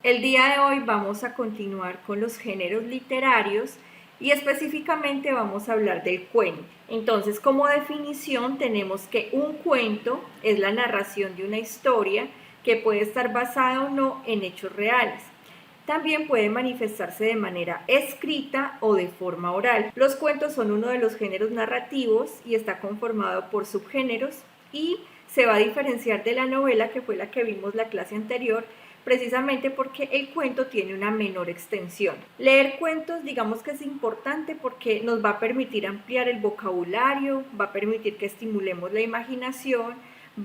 El día de hoy vamos a continuar con los géneros literarios y específicamente vamos a hablar del cuento. Entonces, como definición tenemos que un cuento es la narración de una historia que puede estar basada o no en hechos reales. También puede manifestarse de manera escrita o de forma oral. Los cuentos son uno de los géneros narrativos y está conformado por subgéneros y se va a diferenciar de la novela, que fue la que vimos la clase anterior, precisamente porque el cuento tiene una menor extensión. Leer cuentos, digamos que es importante porque nos va a permitir ampliar el vocabulario, va a permitir que estimulemos la imaginación,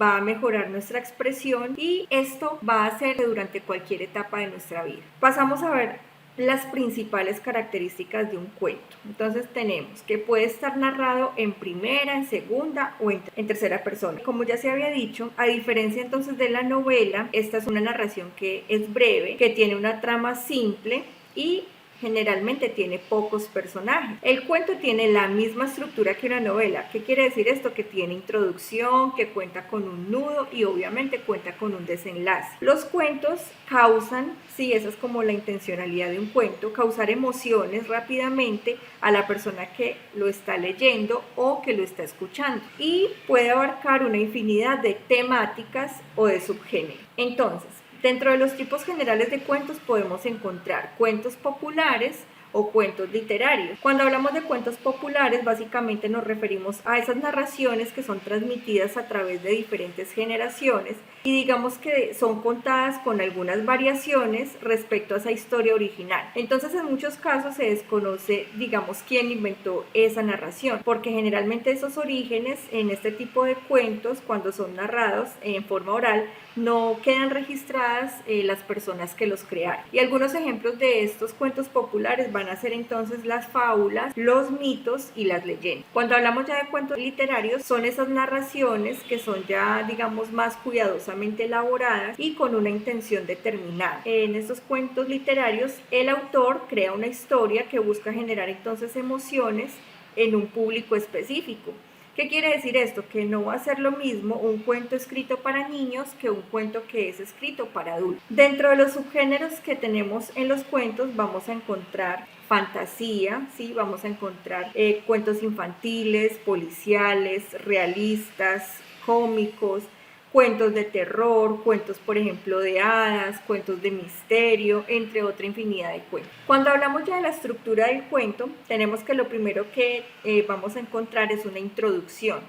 va a mejorar nuestra expresión y esto va a ser durante cualquier etapa de nuestra vida. Pasamos a ver las principales características de un cuento. Entonces tenemos que puede estar narrado en primera, en segunda o en tercera persona. Como ya se había dicho, a diferencia entonces de la novela, esta es una narración que es breve, que tiene una trama simple y generalmente tiene pocos personajes. El cuento tiene la misma estructura que una novela. ¿Qué quiere decir esto? Que tiene introducción, que cuenta con un nudo y obviamente cuenta con un desenlace. Los cuentos causan, sí, esa es como la intencionalidad de un cuento, causar emociones rápidamente a la persona que lo está leyendo o que lo está escuchando y puede abarcar una infinidad de temáticas o de subgéneros. Entonces, dentro de los tipos generales de cuentos podemos encontrar cuentos populares o cuentos literarios. Cuando hablamos de cuentos populares, básicamente nos referimos a esas narraciones que son transmitidas a través de diferentes generaciones y digamos que son contadas con algunas variaciones respecto a esa historia original. Entonces, en muchos casos se desconoce, digamos, quién inventó esa narración, porque generalmente esos orígenes en este tipo de cuentos, cuando son narrados en forma oral, no quedan registradas las personas que los crearon. Y algunos ejemplos de estos cuentos populares van a ser entonces las fábulas, los mitos y las leyendas. Cuando hablamos ya de cuentos literarios, son esas narraciones que son ya, digamos, más cuidadosamente elaboradas y con una intención determinada. En estos cuentos literarios, el autor crea una historia que busca generar entonces emociones en un público específico. ¿Qué quiere decir esto? Que no va a ser lo mismo un cuento escrito para niños que un cuento que es escrito para adultos. Dentro de los subgéneros que tenemos en los cuentos vamos a encontrar fantasía, ¿sí? Vamos a encontrar cuentos infantiles, policiales, realistas, cómicos, cuentos de terror, cuentos por ejemplo de hadas, cuentos de misterio, entre otra infinidad de cuentos. Cuando hablamos ya de la estructura del cuento, tenemos que lo primero que vamos a encontrar es una introducción,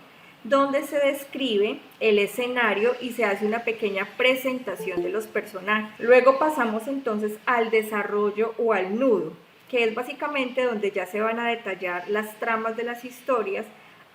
donde se describe el escenario y se hace una pequeña presentación de los personajes. Luego pasamos entonces al desarrollo o al nudo, que es básicamente donde ya se van a detallar las tramas de las historias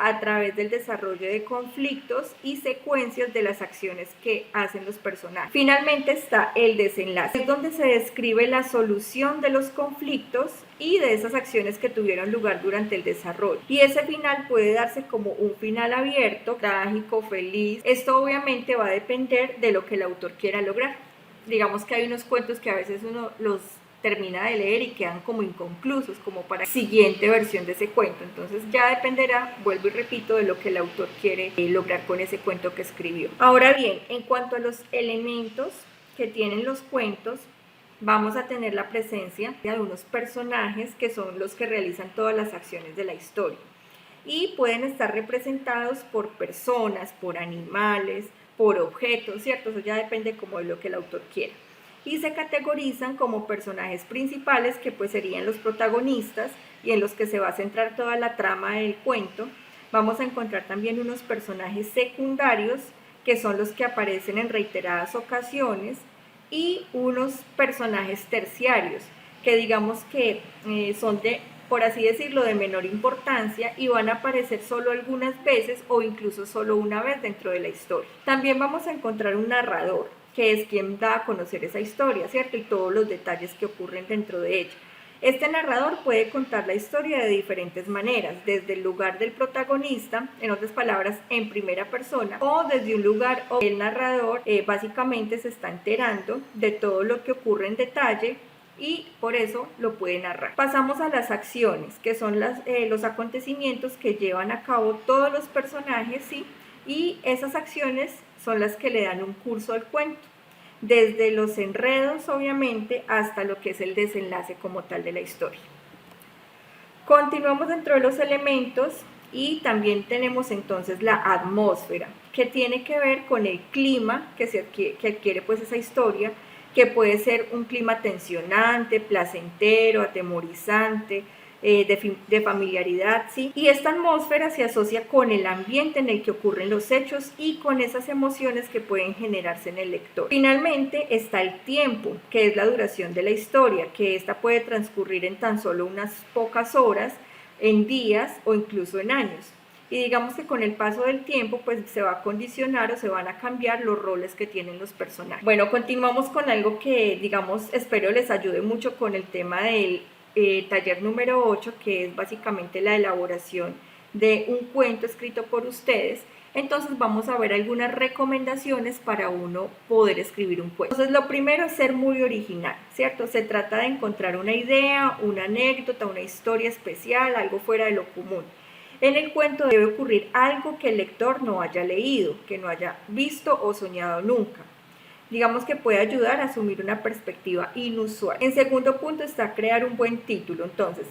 a través del desarrollo de conflictos y secuencias de las acciones que hacen los personajes. Finalmente está el desenlace, es donde se describe la solución de los conflictos y de esas acciones que tuvieron lugar durante el desarrollo. Y ese final puede darse como un final abierto, trágico, feliz. Esto obviamente va a depender de lo que el autor quiera lograr. Digamos que hay unos cuentos que a veces uno los termina de leer y quedan como inconclusos, como para la siguiente versión de ese cuento. Entonces ya dependerá, vuelvo y repito, de lo que el autor quiere lograr con ese cuento que escribió. Ahora bien, en cuanto a los elementos que tienen los cuentos, vamos a tener la presencia de algunos personajes que son los que realizan todas las acciones de la historia y pueden estar representados por personas, por animales, por objetos, ¿cierto? Eso ya depende como de lo que el autor quiera. Y se categorizan como personajes principales, que pues serían los protagonistas y en los que se va a centrar toda la trama del cuento. Vamos a encontrar también unos personajes secundarios, que son los que aparecen en reiteradas ocasiones, y unos personajes terciarios, que digamos que son de, por así decirlo, de menor importancia y van a aparecer solo algunas veces o incluso solo una vez dentro de la historia. También vamos a encontrar un narrador, que es quien da a conocer esa historia, ¿cierto? Y todos los detalles que ocurren dentro de ella. Este narrador puede contar la historia de diferentes maneras, desde el lugar del protagonista, en otras palabras, en primera persona, o desde un lugar donde el narrador básicamente se está enterando de todo lo que ocurre en detalle y por eso lo puede narrar. Pasamos a las acciones, que son los acontecimientos que llevan a cabo todos los personajes, ¿sí? Y esas acciones son las que le dan un curso al cuento. desde los enredos obviamente hasta lo que es el desenlace como tal de la historia. Continuamos dentro de los elementos y también tenemos entonces la atmósfera, que tiene que ver con el clima que adquiere pues esa historia, que puede ser un clima tensionante, placentero, atemorizante, de familiaridad, ¿sí? Y esta atmósfera se asocia con el ambiente en el que ocurren los hechos y con esas emociones que pueden generarse en el lector. Finalmente está el tiempo, que es la duración de la historia, que esta puede transcurrir en tan solo unas pocas horas, en días o incluso en años. Y digamos que con el paso del tiempo pues se va a condicionar o se van a cambiar los roles que tienen los personajes. Bueno, continuamos con algo que digamos espero les ayude mucho con el tema del taller número 8, que es básicamente la elaboración de un cuento escrito por ustedes. Entonces vamos a ver algunas recomendaciones para uno poder escribir un cuento. Entonces lo primero es ser muy original, ¿cierto? Se trata de encontrar una idea, una anécdota, una historia especial, algo fuera de lo común. En el cuento debe ocurrir algo que el lector no haya leído, que no haya visto o soñado nunca. Digamos que puede ayudar a asumir una perspectiva inusual. En segundo punto está crear un buen título. Entonces,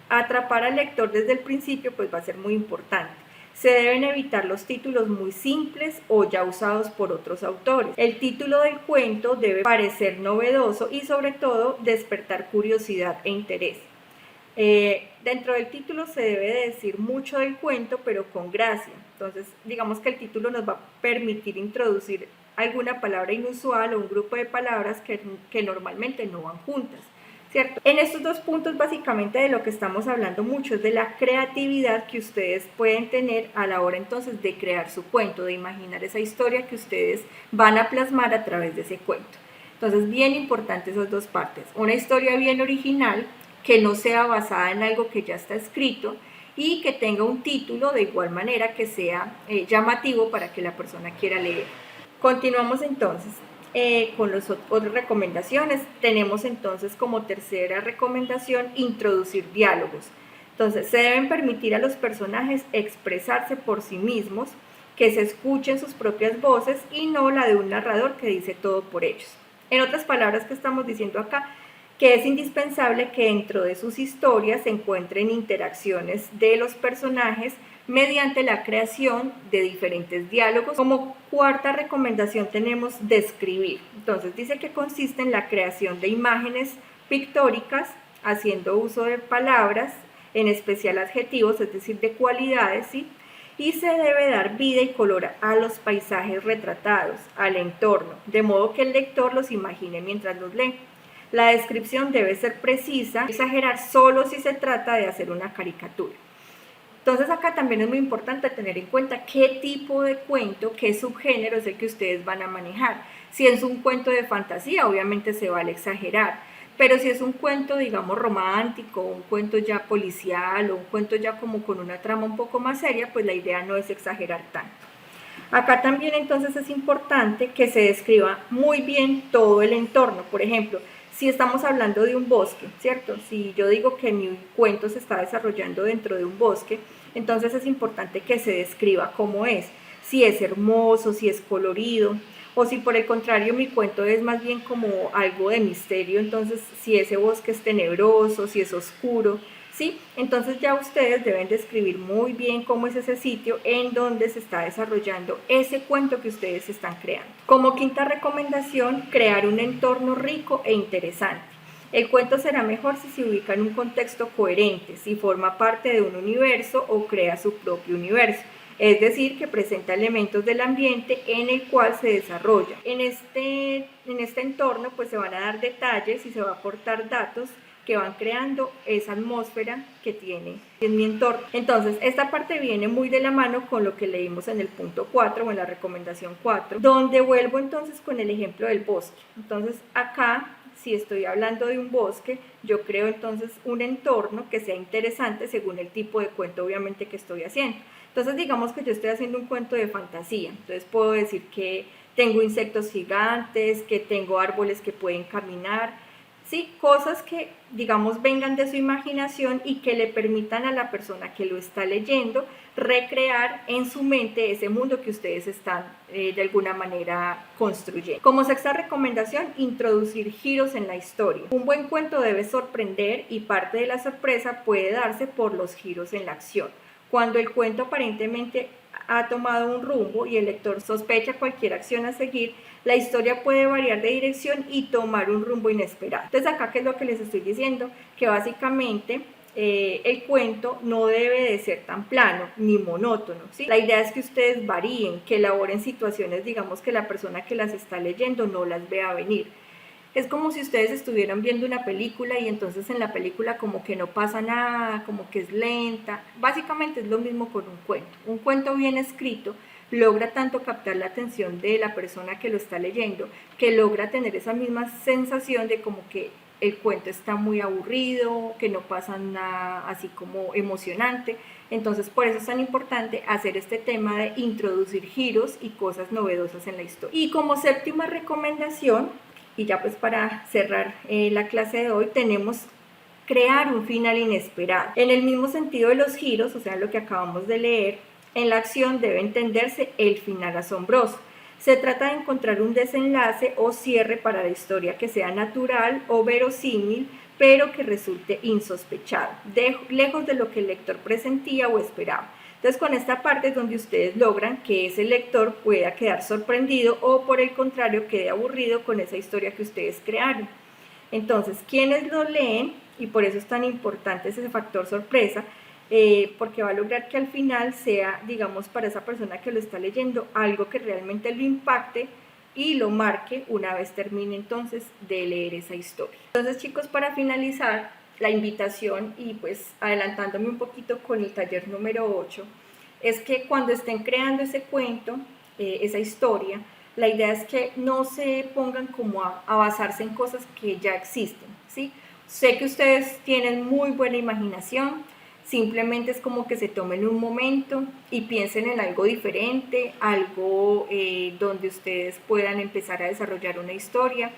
atrapar al lector desde el principio pues va a ser muy importante. Se deben evitar los títulos muy simples o ya usados por otros autores. El título del cuento debe parecer novedoso y sobre todo despertar curiosidad e interés. Dentro del título se debe de decir mucho del cuento, pero con gracia. Entonces, digamos que el título nos va a permitir introducir alguna palabra inusual o un grupo de palabras que normalmente no van juntas, ¿cierto? En estos dos puntos, básicamente de lo que estamos hablando mucho es de la creatividad que ustedes pueden tener a la hora entonces de crear su cuento, de imaginar esa historia que ustedes van a plasmar a través de ese cuento. Entonces, bien importante esas dos partes. Una historia bien original, que no sea basada en algo que ya está escrito y que tenga un título de igual manera que sea llamativo para que la persona quiera leer. Continuamos entonces con las otras recomendaciones. Tenemos entonces como tercera recomendación introducir diálogos. Entonces se deben permitir a los personajes expresarse por sí mismos, que se escuchen sus propias voces y no la de un narrador que dice todo por ellos. En otras palabras, ¿qué estamos diciendo acá? Que es indispensable que dentro de sus historias se encuentren interacciones de los personajes mediante la creación de diferentes diálogos. Como cuarta recomendación tenemos describir. Entonces dice que consiste en la creación de imágenes pictóricas haciendo uso de palabras, en especial adjetivos, es decir, de cualidades, ¿sí? Y se debe dar vida y color a los paisajes retratados, al entorno, de modo que el lector los imagine mientras los lee. La descripción debe ser precisa, exagerar solo si se trata de hacer una caricatura. Entonces acá también es muy importante tener en cuenta qué tipo de cuento, qué subgénero es el que ustedes van a manejar. Si es un cuento de fantasía, obviamente se vale exagerar, pero si es un cuento, digamos, romántico, un cuento ya policial o un cuento ya como con una trama un poco más seria, pues la idea no es exagerar tanto. Acá también entonces es importante que se describa muy bien todo el entorno. Por ejemplo, si estamos hablando de un bosque, ¿cierto? Si yo digo que mi cuento se está desarrollando dentro de un bosque, entonces es importante que se describa cómo es, si es hermoso, si es colorido, o si por el contrario mi cuento es más bien como algo de misterio, entonces si ese bosque es tenebroso, si es oscuro, ¿sí? Entonces ya ustedes deben describir muy bien cómo es ese sitio en donde se está desarrollando ese cuento que ustedes están creando. Como quinta recomendación, crear un entorno rico e interesante. El cuento será mejor si se ubica en un contexto coherente, si forma parte de un universo o crea su propio universo. Es decir, que presenta elementos del ambiente en el cual se desarrolla. En este entorno pues se van a dar detalles y se va a aportar datos que van creando esa atmósfera que tiene en mi entorno. Entonces, esta parte viene muy de la mano con lo que leímos en el punto 4 o en la recomendación 4, donde vuelvo entonces con el ejemplo del bosque. Entonces, acá, si estoy hablando de un bosque, yo creo entonces un entorno que sea interesante según el tipo de cuento, obviamente, que estoy haciendo. Entonces, digamos que yo estoy haciendo un cuento de fantasía. Entonces, puedo decir que tengo insectos gigantes, que tengo árboles que pueden caminar, ¿sí? Cosas que, digamos, vengan de su imaginación y que le permitan a la persona que lo está leyendo recrear en su mente ese mundo que ustedes están de alguna manera construyendo. Como sexta recomendación, introducir giros en la historia. Un buen cuento debe sorprender y parte de la sorpresa puede darse por los giros en la acción. Cuando el cuento aparentemente ha tomado un rumbo y el lector sospecha cualquier acción a seguir, la historia puede variar de dirección y tomar un rumbo inesperado. Entonces acá, ¿qué es lo que les estoy diciendo? Que básicamente el cuento no debe de ser tan plano ni monótono, ¿sí? La idea es que ustedes varíen, que elaboren situaciones, digamos, que la persona que las está leyendo no las vea venir. Es como si ustedes estuvieran viendo una película y entonces en la película como que no pasa nada, como que es lenta. Básicamente es lo mismo con un cuento. Un cuento bien escrito logra tanto captar la atención de la persona que lo está leyendo, que logra tener esa misma sensación de como que el cuento está muy aburrido, que no pasa nada así como emocionante. Entonces por eso es tan importante hacer este tema de introducir giros y cosas novedosas en la historia. Y como séptima recomendación, y ya pues para cerrar la clase de hoy, tenemos crear un final inesperado. En el mismo sentido de los giros, o sea, lo que acabamos de leer, en la acción debe entenderse el final asombroso. Se trata de encontrar un desenlace o cierre para la historia que sea natural o verosímil, pero que resulte insospechado, lejos de lo que el lector presentía o esperaba. Entonces con esta parte es donde ustedes logran que ese lector pueda quedar sorprendido o por el contrario quede aburrido con esa historia que ustedes crearon. Entonces, quienes lo leen, y por eso es tan importante ese factor sorpresa, porque va a lograr que al final sea, digamos, para esa persona que lo está leyendo, algo que realmente lo impacte y lo marque una vez termine entonces de leer esa historia. Entonces, chicos, para finalizar, la invitación y pues adelantándome un poquito con el taller número 8, es que cuando estén creando ese cuento, esa historia, la idea es que no se pongan como a basarse en cosas que ya existen, ¿sí? Sé que ustedes tienen muy buena imaginación, simplemente es como que se tomen un momento y piensen en algo diferente, algo donde ustedes puedan empezar a desarrollar una historia.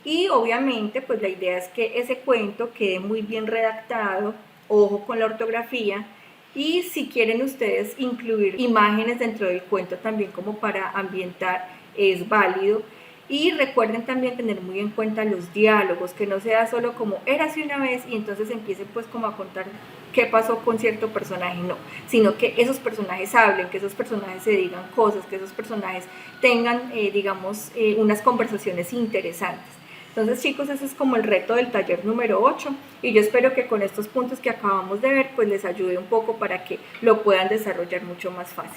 Y obviamente pues la idea es que ese cuento quede muy bien redactado, ojo con la ortografía, y si quieren ustedes incluir imágenes dentro del cuento también como para ambientar, es válido. Y recuerden también tener muy en cuenta los diálogos, que no sea solo como érase una vez y entonces empiecen pues como a contar qué pasó con cierto personaje, no, sino que esos personajes hablen, que esos personajes se digan cosas, que esos personajes tengan, digamos, unas conversaciones interesantes. Entonces, chicos, ese es como el reto del taller número 8 y yo espero que con estos puntos que acabamos de ver, pues les ayude un poco para que lo puedan desarrollar mucho más fácil.